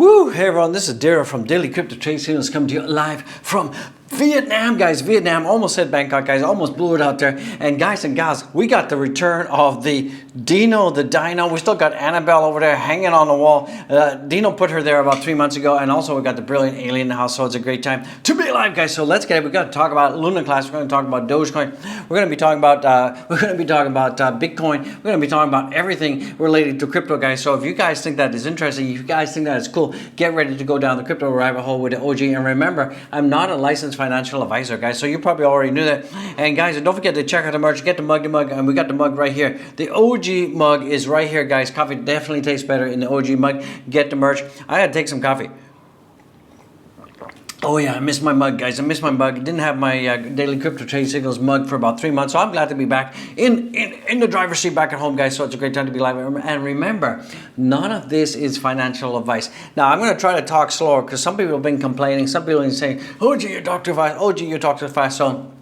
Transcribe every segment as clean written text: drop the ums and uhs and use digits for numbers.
Woo! Hey everyone, this is TERRA from Daily Crypto Trade Signals coming to you live from Vietnam, guys. Vietnam, almost said Bangkok, guys. Almost blew it out there. And guys and gals, we got the return of the Dino, the Dino. We still got Annabelle over there hanging on the wall. Dino put her there about 3 months ago. And also we got the brilliant alien in the house. So it's a great time to be alive, guys. So let's get it. We got to talk about Luna Classic. We're going to talk about Dogecoin. We're going to be talking about Bitcoin. We're going to be talking about everything related to crypto, guys. So if you guys think that is interesting, if you guys think that is cool, get ready to go down the crypto rabbit hole with the OG. And remember, I'm not a licensed financial advisor, guys, so you probably already knew that. And guys, don't forget to check out the merch. Get the mug, and we got the mug right here. The OG mug is right here, guys. Coffee definitely tastes better in the OG mug. Get the merch. I had to take some coffee. Oh yeah, I missed my mug, guys. I missed my mug. Didn't have my Daily Crypto Trade Signals mug for about 3 months, so I'm glad to be back in the driver's seat back at home, guys. So it's a great time to be live. And remember, none of this is financial advice. Now, I'm going to try to talk slower because some people have been complaining. Some people have been saying, oh, gee, you talk too fast. Oh, gee, you talk too fast. So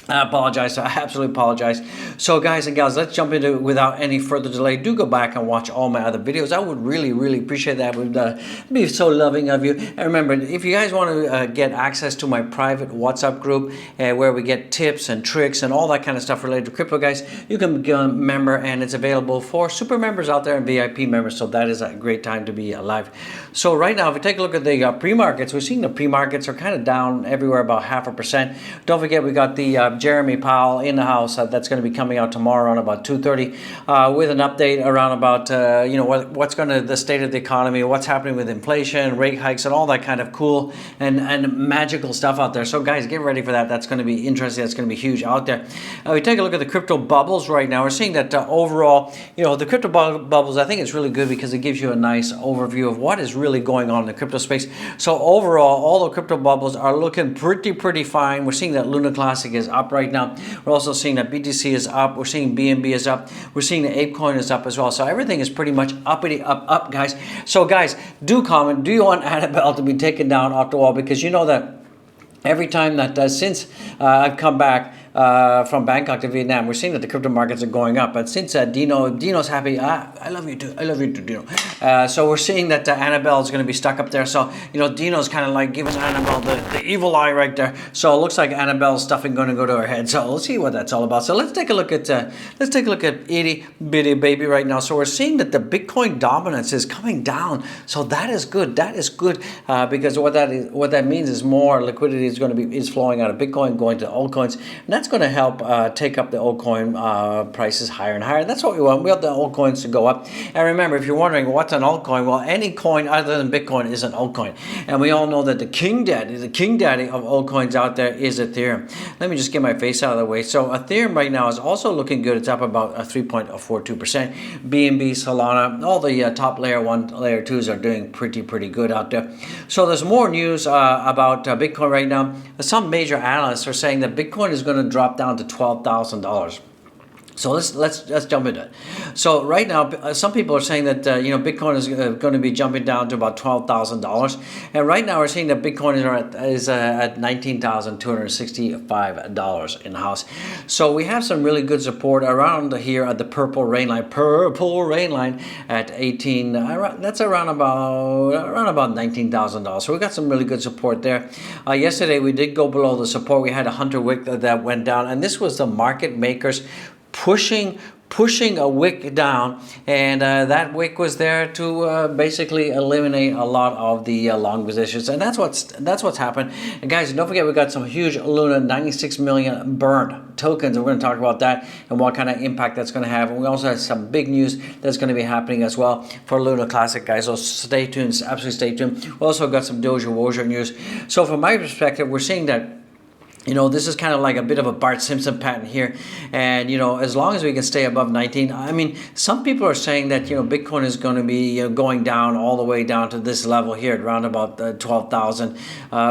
I apologize. I absolutely apologize. So guys and gals, let's jump into it without any further delay. Do go back and watch all my other videos. I would really appreciate that. I would be so loving of you. And remember, if you guys want to get access to my private WhatsApp group where we get tips and tricks and all that kind of stuff related to crypto, guys, you can become a member, and it's available for super members out there and VIP members. So that is a great time to be alive. So right now, if we take a look at the pre-markets, we're seeing the pre-markets are kind of down everywhere about 0.5%. Don't forget, we got the Jeremy Powell in the house that's going to be coming out tomorrow around about 2:30 with an update around about what's going to the state of the economy, what's happening with inflation, rate hikes, and all that kind of cool and magical stuff out there. So guys, get ready for that. That's going to be interesting. That's going to be huge out there. We take a look at the crypto bubbles right now. We're seeing that overall, the crypto bubbles, I think it's really good because it gives you a nice overview of what is really going on in the crypto space. So overall, all the crypto bubbles are looking pretty fine. We're seeing that Luna Classic is up right now. We're also seeing that BTC is up. We're seeing BNB is up. We're seeing the ApeCoin is up as well. So everything is pretty much uppity up, guys. So guys, do comment. Do you want Annabelle to be taken down off the wall? Because you know that every time that since I've come back from Bangkok to Vietnam, we're seeing that the crypto markets are going up. But since Dino's happy, I love you too. I love you too, Dino. So we're seeing that Annabelle is going to be stuck up there. So Dino's kind of like giving Annabelle the evil eye right there. So it looks like Annabelle's stuffing going to go to her head. So let's see what that's all about. So let's take a look at itty bitty baby right now. So we're seeing that the Bitcoin dominance is coming down. So that is good. That is good because what that means is more liquidity is flowing out of Bitcoin going to altcoins. And that's going to help take up the altcoin prices higher and higher. That's what we want. We want the altcoins to go up. And remember, if you're wondering what's an altcoin, well, any coin other than Bitcoin is an altcoin. And we all know that the king daddy of altcoins out there is Ethereum. Let me just get my face out of the way. So Ethereum right now is also looking good. It's up about 3.42%. BNB, Solana, all the top layer 1, layer 2s are doing pretty good out there. So there's more news about Bitcoin right now. Some major analysts are saying that Bitcoin is going to drop down to $12,000. So let's jump into it. So right now, some people are saying that Bitcoin is going to be jumping down to about $12,000, and right now we're seeing that Bitcoin is at $19,265 in the house. So we have some really good support around here at the purple rain line at 18. That's around about $19,000. So we got some really good support there. Yesterday we did go below the support. We had a hunter wick that went down, and this was the market makers pushing a wick down, and that wick was there to basically eliminate a lot of the long positions, and that's what's happened. And guys, don't forget we got some huge Luna 96 million burned tokens, and we're going to talk about that and what kind of impact that's going to have. And we also have some big news that's going to be happening as well for Luna Classic, guys. So stay tuned, absolutely stay tuned. We also got some Dogecoin news. So from my perspective, we're seeing that this is kind of like a bit of a Bart Simpson pattern here. And, as long as we can stay above 19, I mean, some people are saying that, Bitcoin is going to be going down all the way down to this level here at around about 12,000,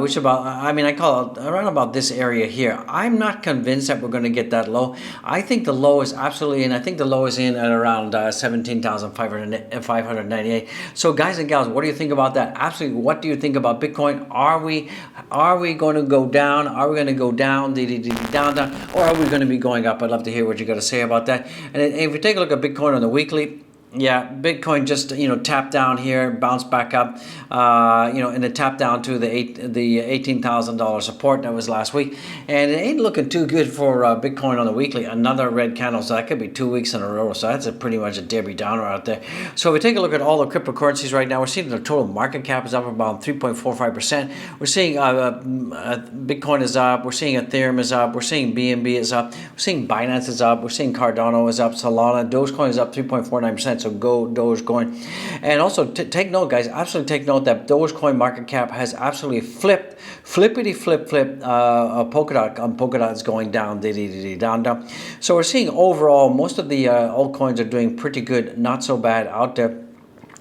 which about, I call it around about this area here. I'm not convinced that we're going to get that low. I think the low is absolutely in. I think the low is in at around 17,598. So guys and gals, what do you think about that? Absolutely. What do you think about Bitcoin? Are we going to go down? Are we going to go down, or are we going to be going up? I'd love to hear what you got to say about that. And if we take a look at Bitcoin on the weekly, Yeah, Bitcoin just tapped down here, bounced back up, and it tapped down to the $18,000 support that was last week, and it ain't looking too good for Bitcoin on the weekly. Another red candle, so that could be 2 weeks in a row. So that's pretty much a Debbie Downer out there. So if we take a look at all the cryptocurrencies right now, we're seeing the total market cap is up about 3.45%. We're seeing Bitcoin is up. We're seeing Ethereum is up. We're seeing BNB is up. We're seeing Binance is up. We're seeing Cardano is up. Solana, Dogecoin is up 3.49%. So go Dogecoin. And also take note, guys, absolutely take note that Dogecoin market cap has absolutely flippity flip. Polkadot is going down, down. So we're seeing overall most of the altcoins are doing pretty good, not so bad out there.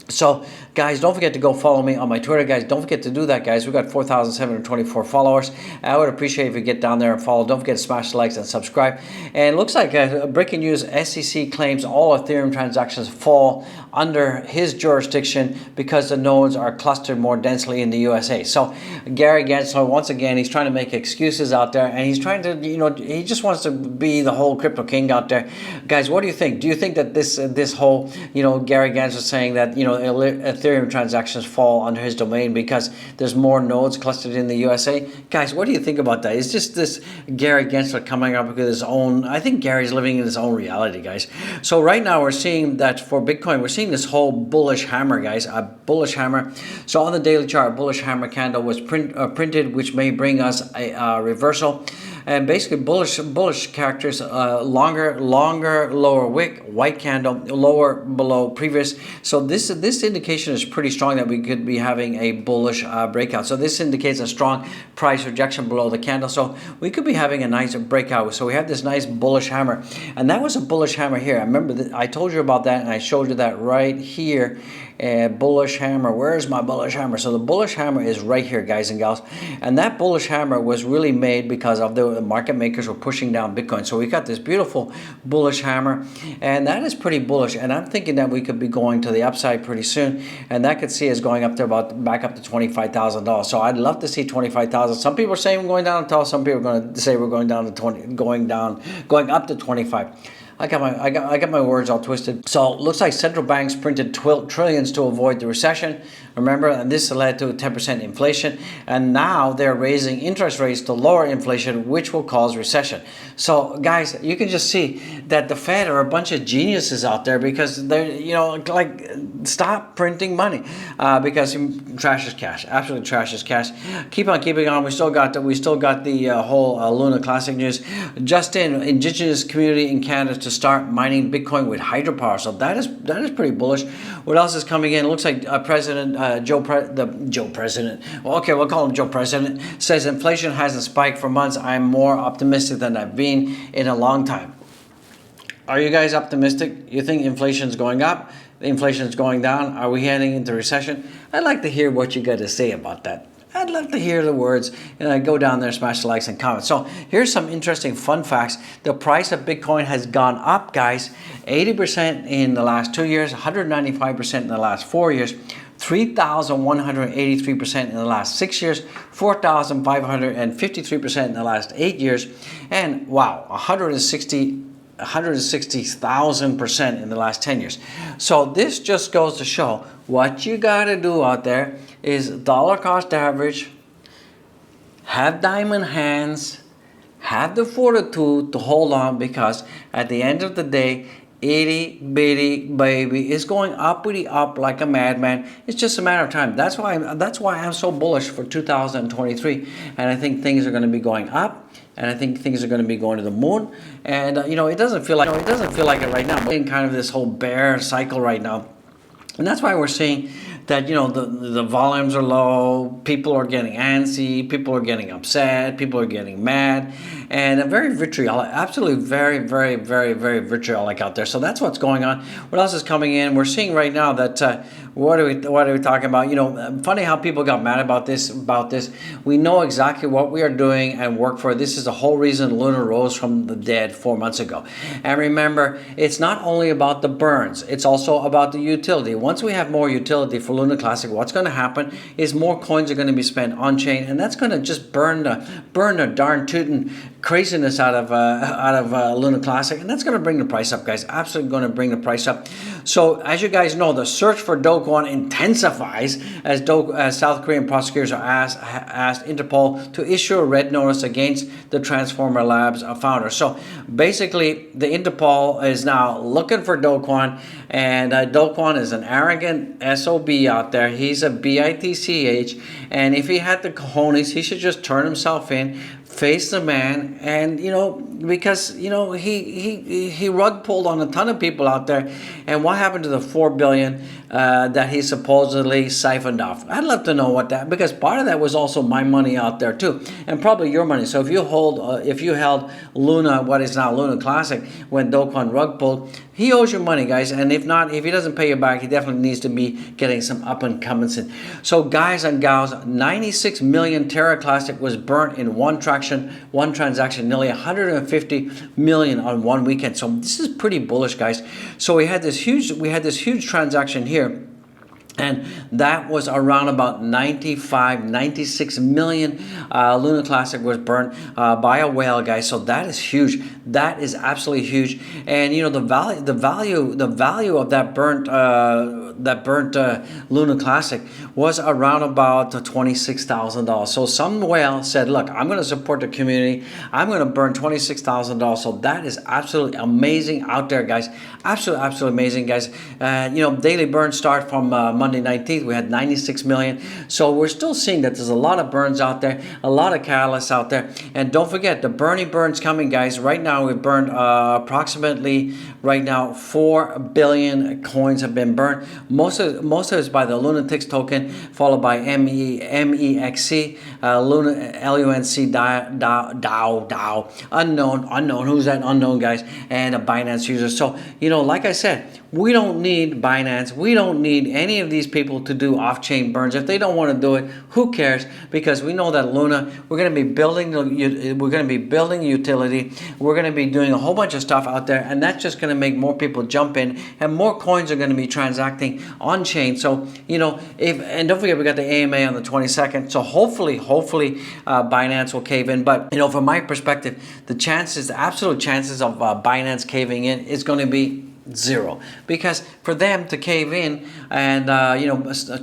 So guys, don't forget to go follow me on my Twitter, guys. Don't forget to do that, guys. We've got 4,724 followers. I would appreciate if you get down there and follow. Don't forget to smash the likes and subscribe. And it looks like breaking news, SEC claims all Ethereum transactions fall under his jurisdiction because the nodes are clustered more densely in the USA. So Gary Gensler, once again, he's trying to make excuses out there, and he's trying to, he just wants to be the whole crypto king out there. Guys, what do you think? Do you think that this whole, Gary Gensler saying that, Ethereum transactions fall under his domain because there's more nodes clustered in the USA? Guys, what do you think about that? It's just this Gary Gensler coming up with his own, I think Gary's living in his own reality, guys. So right now we're seeing that for Bitcoin, we're seeing this whole bullish hammer, guys, a bullish hammer. So on the daily chart, bullish hammer candle was printed, which may bring us a reversal. And basically bullish characters, longer lower wick, white candle, lower below previous. So this indication is pretty strong that we could be having a bullish breakout. So this indicates a strong price rejection below the candle. So we could be having a nice breakout. So we have this nice bullish hammer, and that was a bullish hammer here. I remember that I told you about that, and I showed you that right here. Bullish hammer. Where's my bullish hammer? So the bullish hammer is right here, guys and gals, and that bullish hammer was really made because of the market makers were pushing down Bitcoin. So we got this beautiful bullish hammer, and that is pretty bullish, and I'm thinking that we could be going to the upside pretty soon, and that could see us going up to back up to $25,000. So I'd love to see 25,000. Some people are saying we're going down to, some people are going to say we're going down to 20, going up to 25. I got my words all twisted. So it looks like central banks printed trillions to avoid the recession. Remember, and this led to 10% inflation. And now they're raising interest rates to lower inflation, which will cause recession. So guys, you can just see that the Fed are a bunch of geniuses out there, because they're, stop printing money, because trash is cash. Absolutely trash is cash. Keep on keeping on. We still got the whole Luna Classic news. Just in, indigenous community in Canada to start mining Bitcoin with hydropower. So that is pretty bullish. What else is coming in? It looks like President Joe President. Well, okay, we'll call him Joe President. Says inflation hasn't spiked for months. I'm more optimistic than I've been in a long time. Are you guys optimistic? You think inflation's going up? Inflation's going down? Are we heading into recession? I'd like to hear what you got to say about that. I'd love to hear the words. Go down there, smash the likes and comments. So here's some interesting fun facts. The price of Bitcoin has gone up, guys, 80% in the last 2 years, 195% in the last 4 years, 3,183% in the last 6 years, 4,553% in the last 8 years, and wow, 160,000% in the last 10 years. So this just goes to show what you got to do out there is dollar cost average, have diamond hands, have the fortitude to hold on, because at the end of the day, itty bitty baby is going uppity up like a madman. It's just a matter of time. That's why I'm so bullish for 2023, and I think things are going to be going up, and I think things are going to be going to the moon. And it doesn't feel like it right now. We're in kind of this whole bear cycle right now, and that's why we're seeing that the volumes are low, people are getting antsy, people are getting upset, people are getting mad, and very vitriolic, absolutely very, very, very, very vitriolic out there. So that's what's going on. What else is coming in? We're seeing right now that what are we talking about? Funny how people got mad about this. We know exactly what we are doing and work for. This is the whole reason Luna rose from the dead 4 months ago. And remember, it's not only about the burns, it's also about the utility. Once we have more utility for Luna Classic, what's going to happen is more coins are going to be spent on chain, and that's going to just burn the darn tootin' craziness out of Luna Classic, and that's going to bring the price up, guys. Absolutely going to bring the price up. So as you guys know, the search for Dogecoin intensifies as South Korean prosecutors are asked Interpol to issue a red notice against the Transformer Labs founder. So basically, the Interpol is now looking for Dogecoin, and Dogecoin is an arrogant SOB out there. He's a bitch, and if he had the cojones, he should just turn himself in, face the man, and because he rug pulled on a ton of people out there. And what happened to the 4 billion that he supposedly siphoned off? I'd love to know what that, because part of that was also my money out there too, and probably your money. So if you held Luna, what is now Luna Classic, when Dogecoin rug pulled, he owes you money, guys. And if not, if he doesn't pay you back, he definitely needs to be getting some up and comings in. So guys and gals, 96 million TERRA Classic was burnt in one transaction, nearly 150 million on one weekend. So this is pretty bullish, guys. So we had this huge transaction here, and that was around about 96 million. Luna Classic was burnt by a whale, guys. So that is huge. That is absolutely huge. And the value of that burnt Luna Classic was around about $26,000. So some whale said, "Look, I'm going to support the community. I'm going to burn $26,000." So that is absolutely amazing out there, guys. Absolutely amazing, guys. Daily burns start from Monday 19th. We had 96 million. So we're still seeing that there's a lot of burns out there, a lot of catalysts out there. And don't forget, the Bernie burn's coming, guys. Right now, we've burned approximately 4 billion coins have been burned. Most of it is by the Lunatics token, followed by MEXC, Luna LUNC DAO, unknown. Who's that unknown, guys? And a Binance user. So like I said, we don't need Binance. We don't need any of these people to do off-chain burns. If they don't want to do it, who cares? Because we know that Luna, we're going to be building utility. We're going to be doing a whole bunch of stuff out there, and that's just going to make more people jump in, and more coins are going to be transacting on chain. So and don't forget, we got the AMA on the 22nd. So hopefully Binance will cave in. But from my perspective, the absolute chances of Binance caving in is going to be zero, because for them to cave in and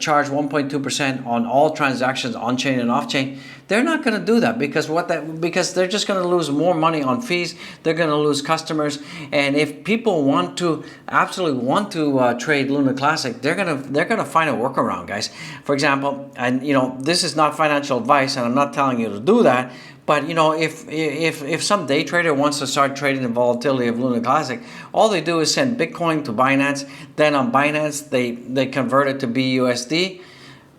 charge 1.2% on all transactions on chain and off chain, they're not going to do that, because they're just going to lose more money on fees. They're going to lose customers, and if people absolutely want to trade Luna Classic, they're going to find a workaround, guys. For example, and this is not financial advice, and I'm not telling you to do that. But if some day trader wants to start trading the volatility of Luna Classic, all they do is send Bitcoin to Binance. Then on Binance, they convert it to BUSD,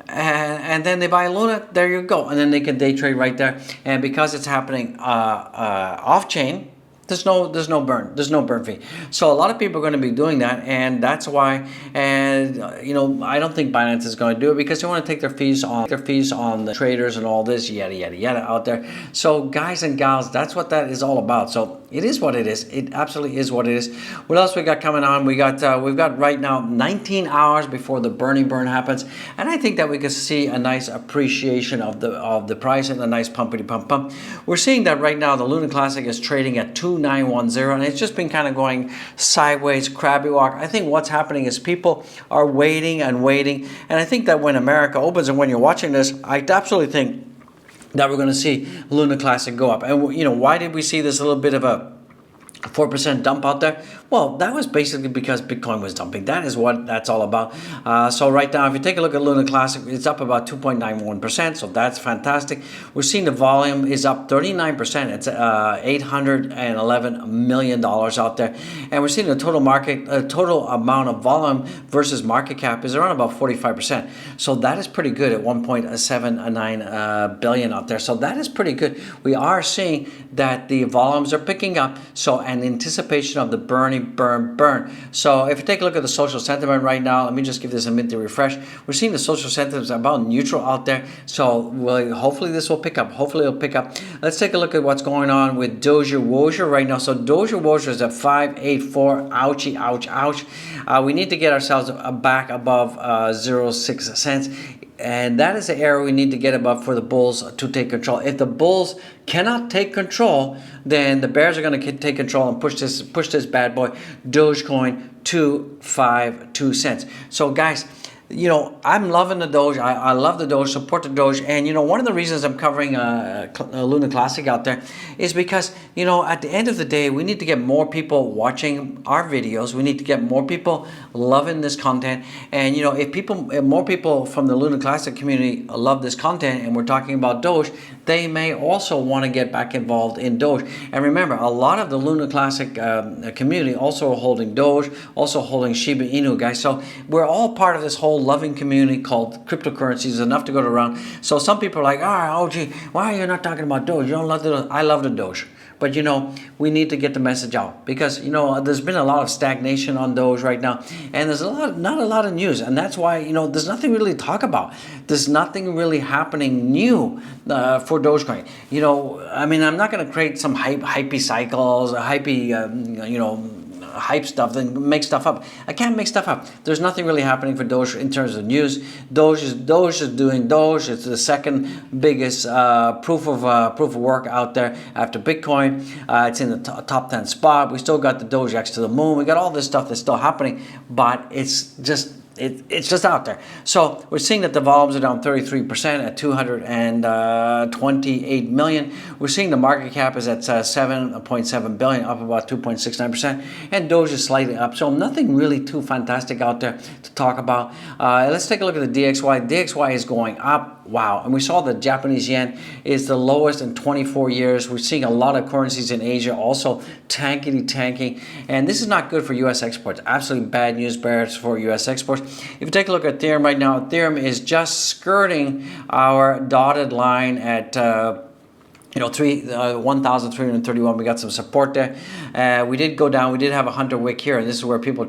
and then they buy Luna. There you go, and then they can day trade right there. And because it's happening off chain, there's no burn fee. So a lot of people are going to be doing that, and that's why. And I don't think Binance is going to do it, because they want to take their fees on the traders and all this yada out there. So guys and gals, that's what that is all about. So it is what it is. It absolutely is what it is. What else we got coming on? We've got right now 19 hours before the burning burn happens, and I think that we could see a nice appreciation of the price and a nice pumpity pump. We're seeing that right now the Luna Classic is trading at 2910, and it's just been kind of going sideways, crabby walk. I think what's happening is people are waiting, and I think that when America opens, and when you're watching this, I absolutely think that we're going to see Luna Classic go up. And why did we see this little bit of a 4% dump out there? Well, that was basically because Bitcoin was dumping. That is what that's all about. So right now, if you take a look at Luna Classic, it's up about 2.91%. So that's fantastic. We're seeing the volume is up 39%. It's $811 million out there. And we're seeing the total amount of volume versus market cap is around about 45%. So that is pretty good at 1.79 billion out there. So that is pretty good. We are seeing that the volumes are picking up. So, and and anticipation of the burn. So if you take a look at the social sentiment right now, let me just give this a minute to refresh. We're seeing the social sentiment is about neutral out there. So hopefully this will pick up. Hopefully it'll pick up. Let's take a look at what's going on with Doja Wosher right now. So Doja Wosher is at 584. Ouchie, ouch, ouch. We need to get ourselves back above 0.6 cents. And that is the area we need to get above for the bulls to take control. If the bulls cannot take control, then the bears are going to take control and push this bad boy Dogecoin to 2 cents. So guys, you know, I'm loving the Doge. I love the Doge, support the Doge. And, you know, one of the reasons I'm covering Luna Classic out there is because, you know, at the end of the day, we need to get more people watching our videos. We need to get more people loving this content. And, you know, if more people from the Luna Classic community love this content and we're talking about Doge, they may also want to get back involved in Doge. And remember, a lot of the Luna Classic community also holding Doge, also holding Shiba Inu, guys. So we're all part of this whole loving community called cryptocurrencies, enough to go around. So some people are like, oh gee, why are you not talking about Doge? You don't love the Doge. I love the Doge. But, you know, we need to get the message out because, you know, there's been a lot of stagnation on Doge right now, and there's not a lot of news, and that's why, you know, there's nothing really to talk about. There's nothing really happening new for Dogecoin. You know, I mean, I'm not going to create some hypey cycles, hypey, you know, hype stuff, then make stuff up. I can't make stuff up. There's nothing really happening for Doge in terms of news. Doge is doing Doge. It's the second biggest proof of work out there after Bitcoin. It's in the top 10 spot. We still got the Dogex to the moon. We got all this stuff that's still happening, but it's just out there. So we're seeing that the volumes are down 33% at 228 million. We're seeing the market cap is at 7.7 billion, up about 2.69%, and Doge is slightly up. So nothing really too fantastic out there to talk about. Let's take a look at the DXY. DXY is going up. Wow. And we saw the Japanese yen is the lowest in 24 years. We're seeing a lot of currencies in Asia also tanking. And this is not good for U.S. exports. Absolutely bad news bears for U.S. exports. If you take a look at Ethereum right now, Ethereum is just skirting our dotted line at 1,331. We got some support there. We did go down. We did have a hunter wick here, and this is where people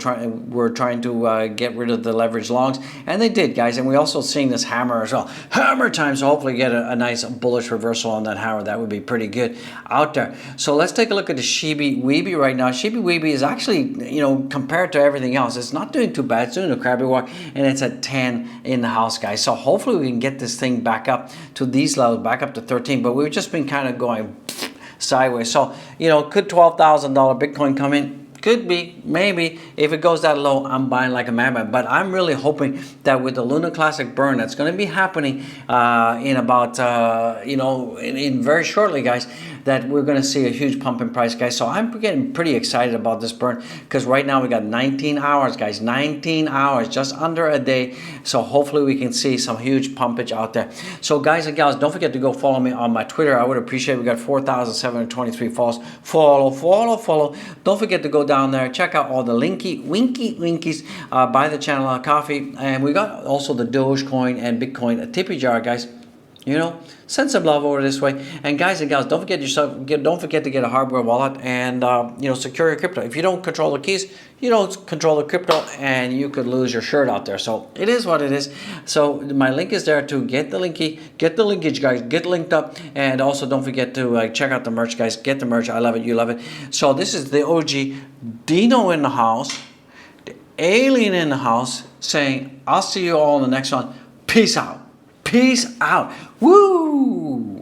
were trying to get rid of the leverage longs, and they did, guys. And we're also seeing this hammer as well. Hammer time. So hopefully get a nice bullish reversal on that hammer. That would be pretty good out there. So let's take a look at the Shiba Weeby right now. Shiba Weeby is actually, you know, compared to everything else, it's not doing too bad. It's doing a crabby walk, and it's at 10 in the house, guys. So hopefully we can get this thing back up to these levels, back up to 13. But we've just been kind of going sideways. So, you know, could $12,000 Bitcoin come in? Could be, maybe. If it goes that low, I'm buying like a madman. But I'm really hoping that with the Luna Classic burn that's going to be happening in about, in very shortly, guys, that we're going to see a huge pump in price, guys. So I'm getting pretty excited about this burn because right now we got 19 hours, guys. 19 hours, just under a day. So hopefully we can see some huge pumpage out there. So guys and gals, don't forget to go follow me on my Twitter. I would appreciate it. We got 4,723 follows. Follow. Don't forget to go down there. Check out all the winkies. Buy the channel coffee. And we got also the Dogecoin and Bitcoin a tippy jar, guys. You know, send some love over this way. And guys and gals, don't forget to get a hardware wallet and secure your crypto. If you don't control the keys, you don't control the crypto, and you could lose your shirt out there. So it is what it is. So my link is there to get the linkage, guys. Get linked up, and also don't forget to check out the merch, guys. Get the merch. I love it. You love it. So this is the OG Dino in the house, the alien in the house, saying, "I'll see you all in the next one. Peace out." Peace out. Woo!